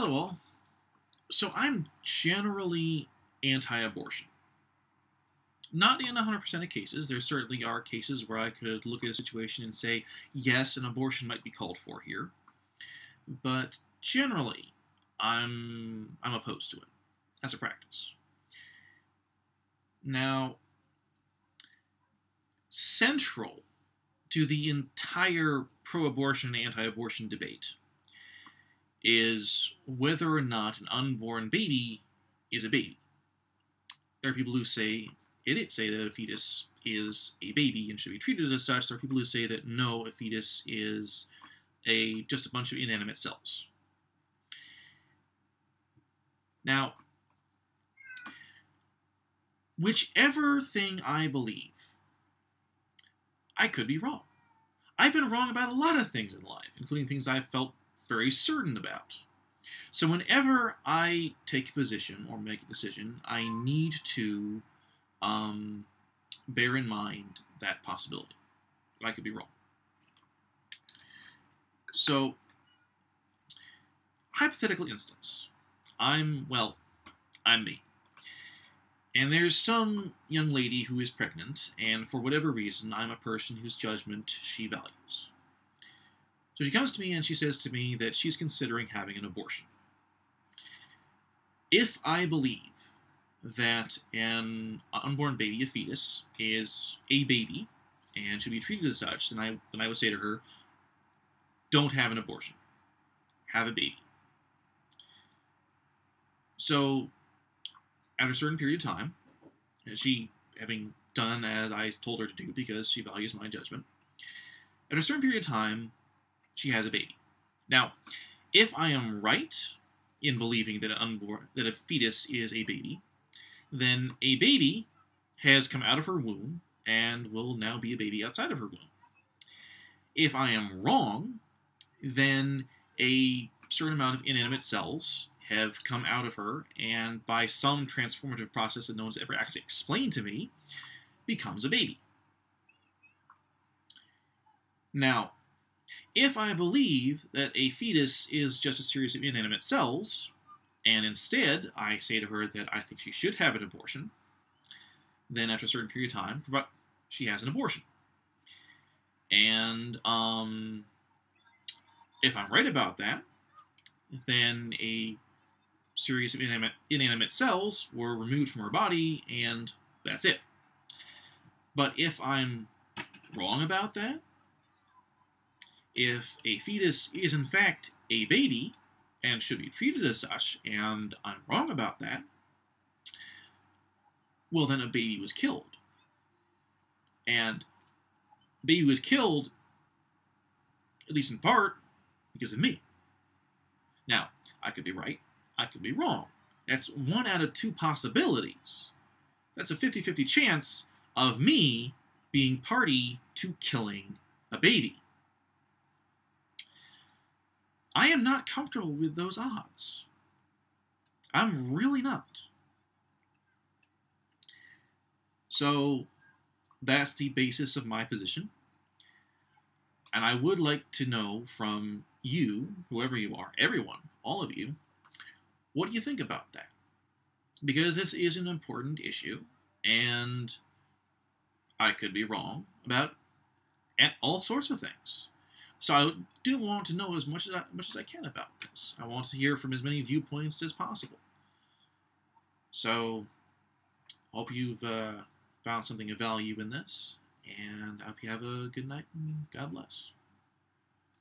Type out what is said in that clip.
Hello all. So I'm generally anti-abortion. Not in 100% of cases. There certainly are cases where I could look at a situation and say, yes, an abortion might be called for here. But generally, I'm opposed to it as a practice. Now, central to the entire pro-abortion and anti-abortion debate is whether or not an unborn baby is a baby. There are people who say that a fetus is a baby and should be treated as such. There are people who say that no, a fetus is just a bunch of inanimate cells. Now, whichever thing I believe, I could be wrong. I've been wrong about a lot of things in life, including things I've felt very certain about. So whenever I take a position or make a decision, I need to bear in mind that possibility. I could be wrong. So, hypothetical instance. I'm me. And there's some young lady who is pregnant, and for whatever reason, I'm a person whose judgment she values. So she comes to me and she says to me that she's considering having an abortion. If I believe that an unborn baby, a fetus, is a baby and should be treated as such, then I would say to her, don't have an abortion. Have a baby. So, after a certain period of time, she, having done as I told her to do because she values my judgment, after a certain period of time, she has a baby. Now, if I am right in believing that a fetus is a baby, then a baby has come out of her womb and will now be a baby outside of her womb. If I am wrong, then a certain amount of inanimate cells have come out of her, and by some transformative process that no one's ever actually explained to me, becomes a baby. Now, if I believe that a fetus is just a series of inanimate cells, and instead I say to her that I think she should have an abortion, then after a certain period of time, she has an abortion. And if I'm right about that, then a series of inanimate cells were removed from her body, and that's it. But if I'm wrong about that, if a fetus is in fact a baby and should be treated as such, and I'm wrong about that, well, then a baby was killed. And a baby was killed, at least in part, because of me. Now, I could be right, I could be wrong. That's 1 out of 2 possibilities. That's a 50-50 chance of me being party to killing a baby. I am not comfortable with those odds. I'm really not. So, that's the basis of my position. And I would like to know from you, whoever you are, everyone, all of you, what do you think about that? Because this is an important issue, and I could be wrong about all sorts of things. So I do want to know as much as I can about this. I want to hear from as many viewpoints as possible. So, hope you've found something of value in this, and I hope you have a good night, and God bless.